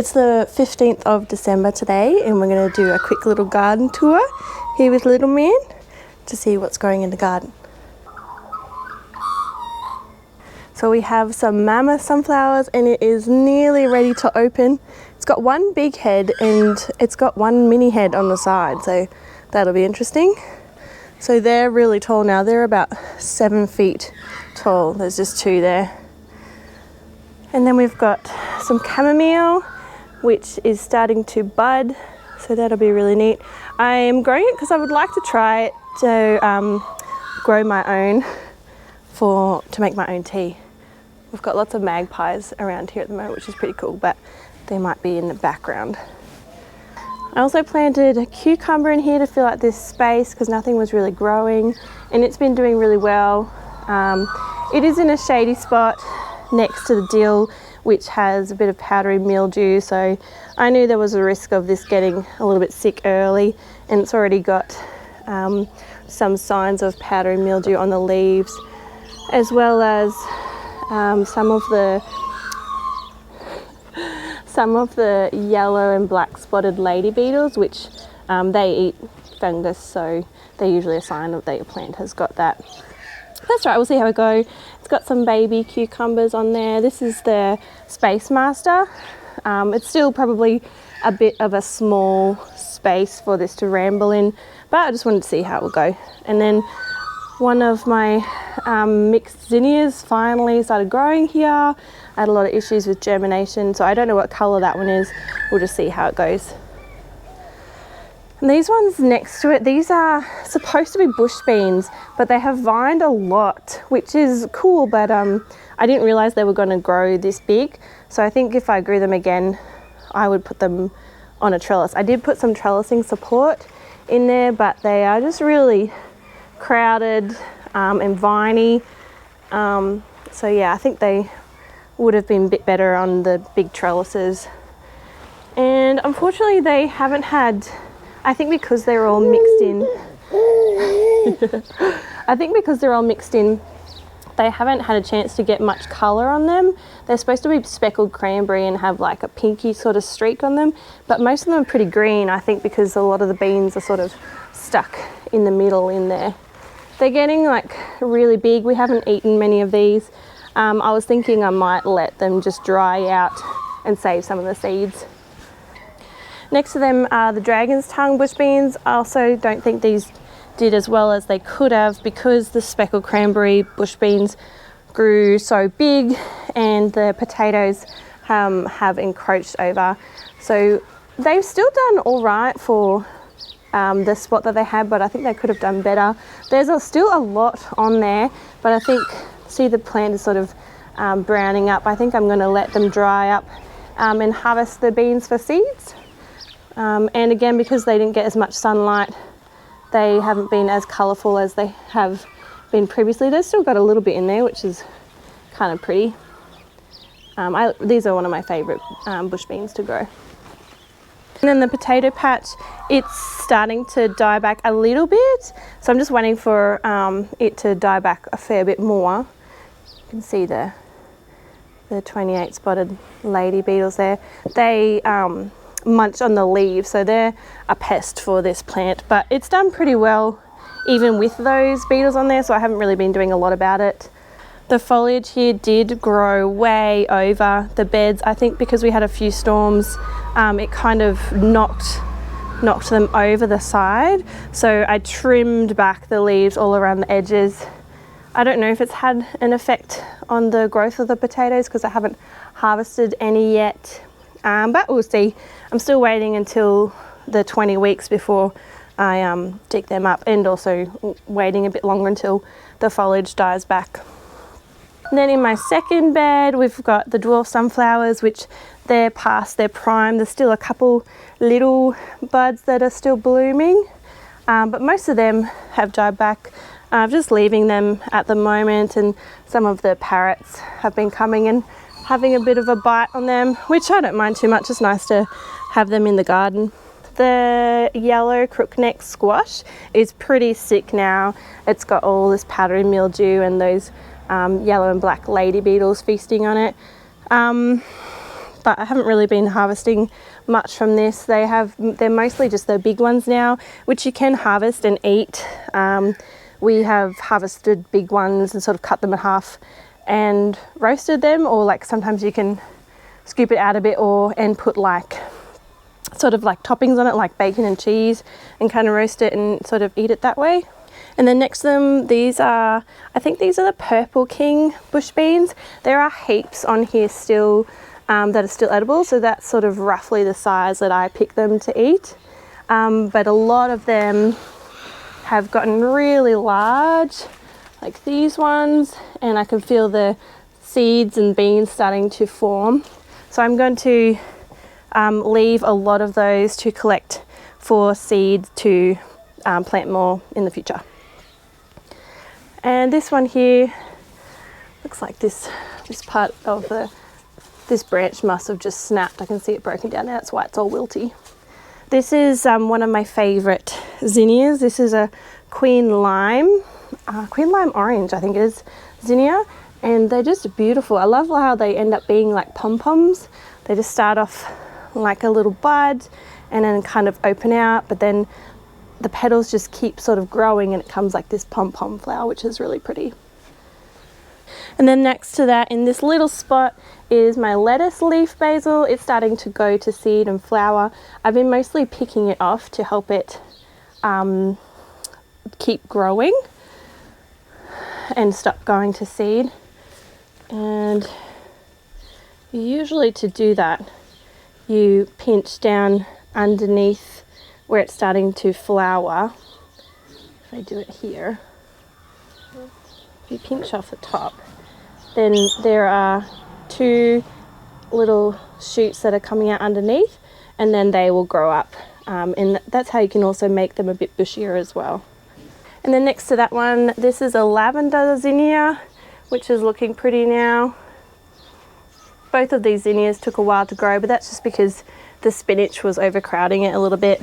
It's the 15th of December today, and we're going to do a quick little garden tour here with Little Man to see what's growing in the garden. So we have some Mammoth sunflowers and it is nearly ready to open. It's got one big head and it's got one mini head on the side, so that'll be interesting. So they're really tall now. They're about 7 feet tall. There's just two there. And then we've got some chamomile, which is starting to bud, so that'll be really neat. I am growing it because I would like to try it to grow my own to make my own tea. We've got lots of magpies around here at the moment, which is pretty cool, but they might be in the background. I also planted a cucumber in here to fill out this space because nothing was really growing, and it's been doing really well. It is in a shady spot next to the dill, which has a bit of powdery mildew, so I knew there was a risk of this getting a little bit sick early, and it's already got some signs of powdery mildew on the leaves, as well as some of the yellow and black spotted lady beetles, which they eat fungus, so they're usually a sign that your plant has got that. That's right, we'll see how we go. It's got some baby cucumbers on there. This is the Spacemaster. It's still probably a bit of a small space for this to ramble in, but I just wanted to see how it will go. And then one of my mixed zinnias finally started growing here. I had a lot of issues with germination, so I don't know what colour that one is. We'll just see how it goes. And these ones next to it, these are supposed to be bush beans, but they have vined a lot, which is cool, but I didn't realise they were going to grow this big. So I think if I grew them again, I would put them on a trellis. I did put some trellising support in there, but they are just really crowded and viney. So yeah, I think they would have been a bit better on the big trellises. And unfortunately they haven't had, I think because they're all mixed in, they haven't had a chance to get much colour on them. They're supposed to be speckled cranberry and have like a pinky sort of streak on them, but most of them are pretty green, I think because a lot of the beans are sort of stuck in the middle in there. They're getting like really big. We haven't eaten many of these. I was thinking I might let them just dry out and save some of the seeds. Next to them are the dragon's tongue bush beans. I also don't think these did as well as they could have because the speckled cranberry bush beans grew so big and the potatoes have encroached over. So they've still done all right for the spot that they had, but I think they could have done better. There's still a lot on there, but I think, see the plant is sort of browning up. I think I'm going to let them dry up and harvest the beans for seeds. And again, because they didn't get as much sunlight, they haven't been as colourful as they have been previously. They've still got a little bit in there, which is kind of pretty. These are one of my favourite bush beans to grow. And then the potato patch, it's starting to die back a little bit, so I'm just waiting for it to die back a fair bit more. You can see the 28 spotted lady beetles there. They munch on the leaves, so they're a pest for this plant, but it's done pretty well even with those beetles on there, so I haven't really been doing a lot about it. The foliage here did grow way over the beds. I think because we had a few storms, it kind of knocked them over the side, so I trimmed back the leaves all around the edges. I don't know if it's had an effect on the growth of the potatoes because I haven't harvested any yet. But we'll see. I'm still waiting until the 20 weeks before I dig them up, and also waiting a bit longer until the foliage dies back. And then in my second bed we've got the dwarf sunflowers, which they're past their prime. There's still a couple little buds that are still blooming, but most of them have died back. I'm just leaving them at the moment, and some of the parrots have been coming and having a bit of a bite on them, which I don't mind too much. It's nice to have them in the garden. The yellow crookneck squash is pretty sick now. It's got all this powdery mildew and those yellow and black lady beetles feasting on it. but I haven't really been harvesting much from this. They're mostly just the big ones now, which you can harvest and eat. We have harvested big ones and sort of cut them in half and roasted them, or like sometimes you can scoop it out a bit and put like sort of like toppings on it, like bacon and cheese, and kind of roast it and sort of eat it that way. And then next to them, I think these are the Purple King bush beans. There are heaps on here still that are still edible, so that's sort of roughly the size that I pick them to eat. But a lot of them have gotten really large, like these ones, and I can feel the seeds and beans starting to form. So I'm going to leave a lot of those to collect for seeds to plant more in the future. And this one here looks like this part of this branch must have just snapped. I can see it broken down now. That's why it's all wilty. This is one of my favourite zinnias. This is a Queen Lime Orange, I think it is, zinnia, and they're just beautiful. I love how they end up being like pom-poms. They just start off like a little bud and then kind of open out, but then the petals just keep sort of growing and it comes like this pom-pom flower, which is really pretty. And then next to that, in this little spot, is my lettuce leaf basil. It's starting to go to seed and flower. I've been mostly picking it off to help it keep growing and stop going to seed. And usually to do that, you pinch down underneath where it's starting to flower. If I do it here, if you pinch off the top, then there are two little shoots that are coming out underneath, and then they will grow up, and that's how you can also make them a bit bushier as well. And then next to that one, this is a lavender zinnia, which is looking pretty now. Both of these zinnias took a while to grow, but that's just because the spinach was overcrowding it a little bit.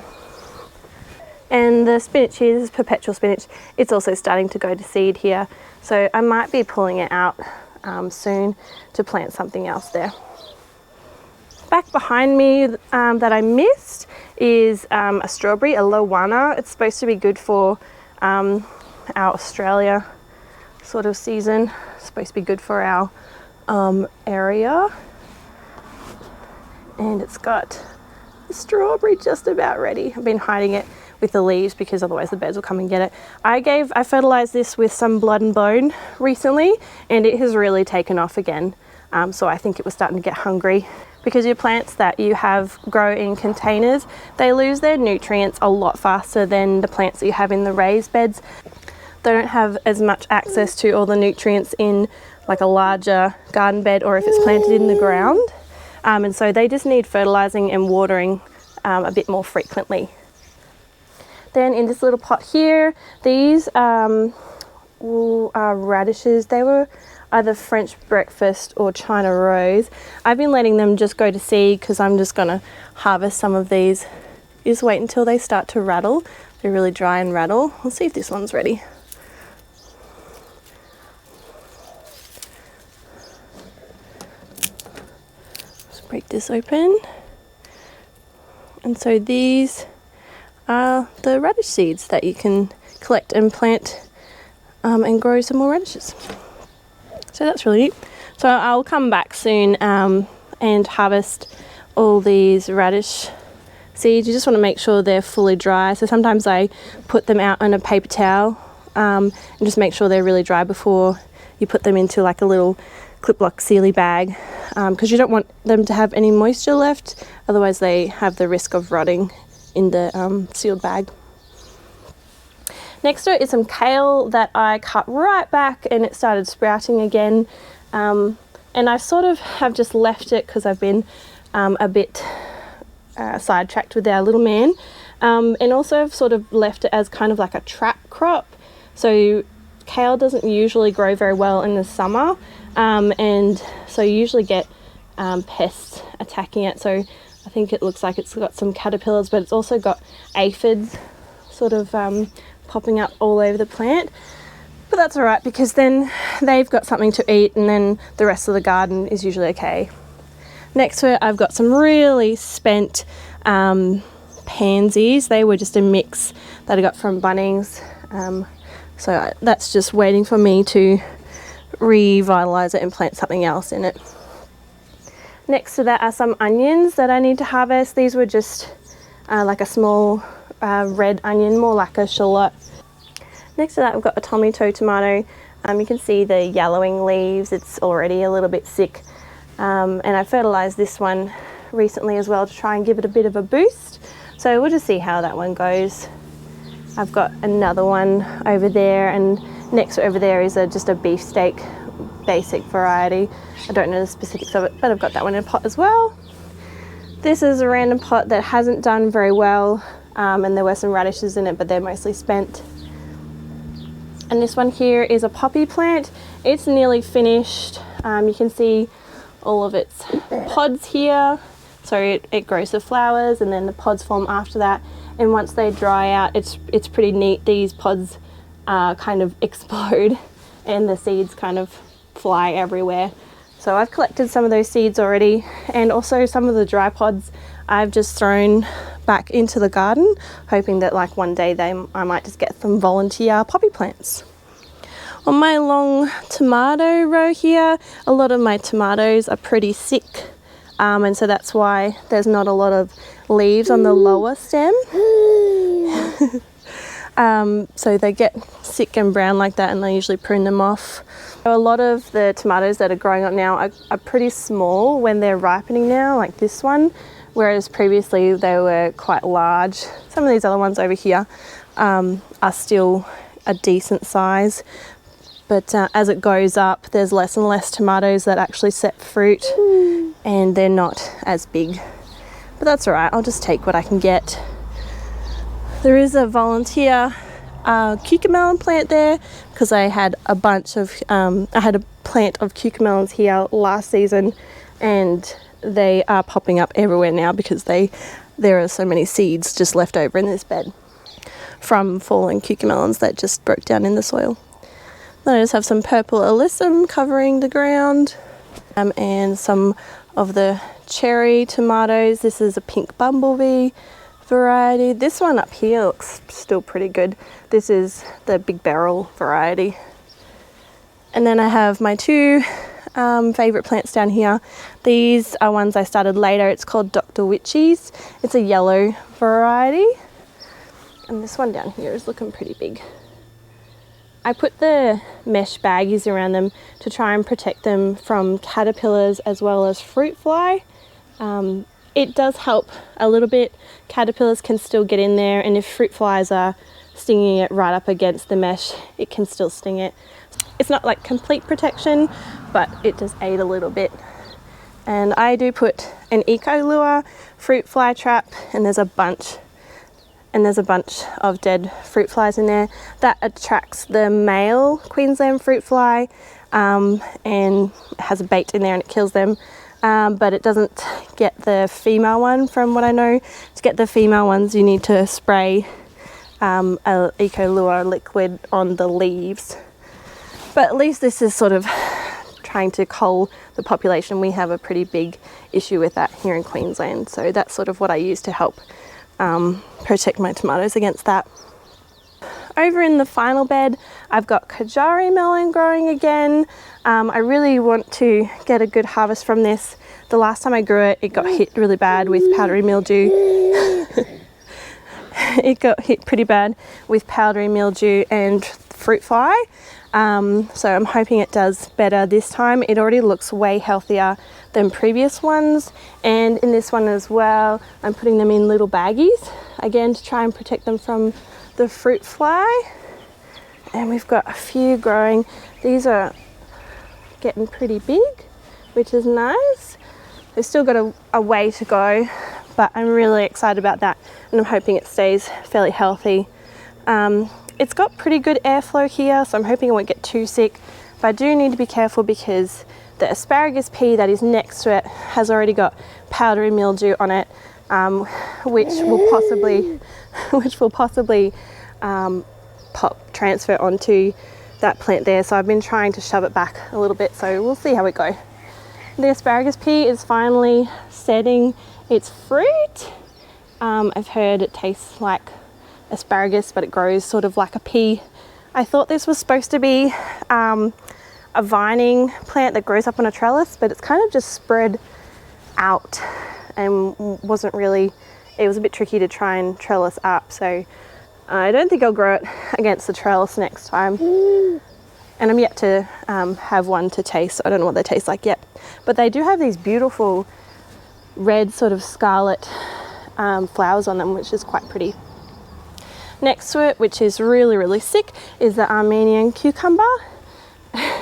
And the spinach here, this is perpetual spinach, it's also starting to go to seed here, so I might be pulling it out soon to plant something else there. Back behind me that I missed is a strawberry, a Lowanna. It's supposed to be good for our Australia sort of season. It's supposed to be good for our area. And it's got the strawberry just about ready. I've been hiding it with the leaves because otherwise the birds will come and get it. I fertilized this with some blood and bone recently, and it has really taken off again. So I think it was starting to get hungry. Because your plants that you have grow in containers, they lose their nutrients a lot faster than the plants that you have in the raised beds. They don't have as much access to all the nutrients in like a larger garden bed, or if it's planted in the ground. And so they just need fertilizing and watering a bit more frequently. Then in this little pot here, these are radishes. They were either French breakfast or China rose. I've been letting them just go to seed because I'm just going to harvest some of these. Just wait until they start to rattle. They're really dry and rattle. We'll see if this one's ready. Let's break this open. And so these are the radish seeds that you can collect and plant and grow some more radishes. So that's really neat. So I'll come back soon and harvest all these radish seeds. You just want to make sure they're fully dry. So sometimes I put them out on a paper towel and just make sure they're really dry before you put them into like a little clip lock sealy bag, because you don't want them to have any moisture left. Otherwise they have the risk of rotting in the sealed bag. Next to it is some kale that I cut right back and it started sprouting again. And I sort of have just left it because I've been a bit sidetracked with our little man. And also I've sort of left it as kind of like a trap crop. So kale doesn't usually grow very well in the summer. And so you usually get pests attacking it. So I think it looks like it's got some caterpillars, but it's also got aphids sort of popping up all over the plant. But that's all right because then they've got something to eat and then the rest of the garden is usually okay. Next to it, I've got some really spent pansies. They were just a mix that I got from Bunnings. So that's just waiting for me to revitalise it and plant something else in it. Next to that are some onions that I need to harvest. These were just like a small red onion, more like a shallot. Next to that, I've got a tomato. You can see the yellowing leaves. It's already a little bit sick. And I fertilised this one recently as well to try and give it a bit of a boost. So we'll just see how that one goes. I've got another one over there, and next over there is just a beefsteak basic variety. I don't know the specifics of it, but I've got that one in a pot as well. This is a random pot that hasn't done very well, and there were some radishes in it, but they're mostly spent. And this one here is a poppy plant. It's nearly finished. You can see all of its pods here. So it grows the flowers, and then the pods form after that. And once they dry out, it's pretty neat. These pods kind of explode and the seeds kind of fly everywhere. So I've collected some of those seeds already, and also some of the dry pods I've just thrown back into the garden, hoping that like one day I might just get some volunteer poppy plants. On my long tomato row here, a lot of my tomatoes are pretty sick, and so that's why there's not a lot of leaves on the lower stem. So they get sick and brown like that, and I usually prune them off. So a lot of the tomatoes that are growing up now are pretty small when they're ripening now, like this one, whereas previously they were quite large. Some of these other ones over here are still a decent size, but as it goes up, there's less and less tomatoes that actually set fruit, and they're not as big. But that's all right, I'll just take what I can get. There is a volunteer Cucamelon plant there, because I had a bunch of, I had a plant of Cucamelons here last season, and they are popping up everywhere now because there are so many seeds just left over in this bed from fallen Cucamelons that just broke down in the soil. Then I just have some purple alyssum covering the ground, and some of the cherry tomatoes. This is a pink Bumblebee variety. This one up here looks still pretty good. This is the big barrel variety. And then I have my two favourite plants down here. These are ones I started later. It's called Dr. Wyche's. It's a yellow variety. And this one down here is looking pretty big. I put the mesh baggies around them to try and protect them from caterpillars as well as fruit fly. It does help a little bit. Caterpillars can still get in there, and if fruit flies are stinging it right up against the mesh, it can still sting it. It's not like complete protection, but it does aid a little bit. And I do put an eco lure fruit fly trap, and there's a bunch of dead fruit flies in there. That attracts the male Queensland fruit fly, and it has a bait in there and it kills them. But it doesn't get the female one. From what I know, to get the female ones you need to spray a eco lure liquid on the leaves. But at least this is sort of trying to cull the population. We have a pretty big issue with that here in Queensland, so that's sort of what I use to help protect my tomatoes against that. Over in the final bed, I've got Kajari Melon growing again. I really want to get a good harvest from this. The last time I grew it, it got hit really bad with powdery mildew. It got hit pretty bad with powdery mildew and fruit fly. So I'm hoping it does better this time. It already looks way healthier than previous ones. And in this one as well, I'm putting them in little baggies, again to try and protect them from the fruit fly. And we've got a few growing. These are getting pretty big, which is nice. They've still got a way to go, but I'm really excited about that, and I'm hoping it stays fairly healthy. It's got pretty good airflow here, so I'm hoping it won't get too sick, but I do need to be careful because the asparagus pea that is next to it has already got powdery mildew on it, which will possibly transfer onto that plant there. So I've been trying to shove it back a little bit, so we'll see how we go. The asparagus pea is finally setting its fruit. I've heard it tastes like asparagus, but it grows sort of like a pea. I thought this was supposed to be a vining plant that grows up on a trellis, but it's kind of just spread out and wasn't really, it was a bit tricky to try and trellis up, so I don't think I'll grow it against the trellis next time. And I'm yet to have one to taste, so I don't know what they taste like yet. But they do have these beautiful red sort of scarlet flowers on them, which is quite pretty. Next to it, which is really, really sick, is the Armenian Cucumber.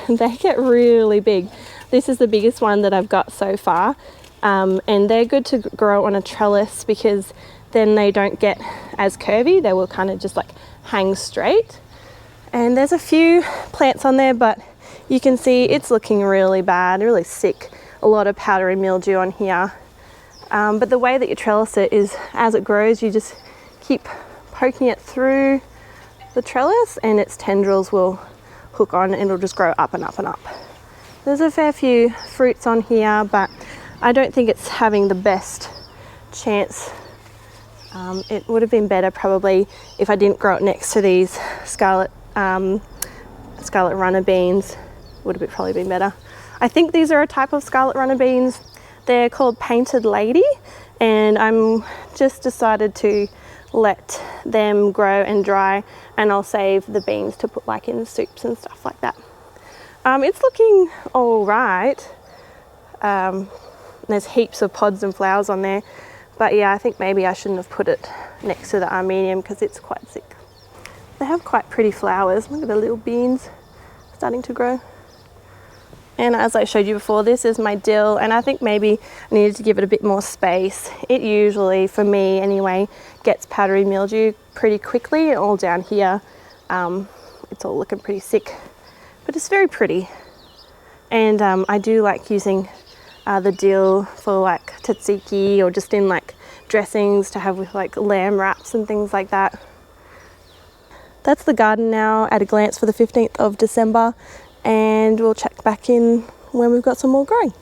They get really big. This is the biggest one that I've got so far. And they're good to grow on a trellis because then they don't get as curvy. They will kind of just like hang straight. And there's a few plants on there, but you can see it's looking really bad, really sick. A lot of powdery mildew on here. But the way that you trellis it is as it grows, you just keep poking it through the trellis and its tendrils will hook on and it'll just grow up and up and up. There's a fair few fruits on here, but I don't think it's having the best chance. It would have been better probably if I didn't grow it next to these scarlet runner beans. Would have probably been better. I think these are a type of scarlet runner beans. They're called Painted Lady, and I'm just decided to let them grow and dry, and I'll save the beans to put like in soups and stuff like that. It's looking all right. There's heaps of pods and flowers on there, but yeah, I think maybe I shouldn't have put it next to the Armenian because it's quite sick. They have quite pretty flowers. Look at the little beans starting to grow. And as I showed you before, this is my dill, and I think maybe I needed to give it a bit more space. It usually, for me anyway, gets powdery mildew pretty quickly. All down here, it's all looking pretty sick, but it's very pretty. And I do like using the dill for like tzatziki or just in like dressings to have with like lamb wraps and things like that. That's the garden now at a glance for the 15th of December, and we'll check back in when we've got some more growing.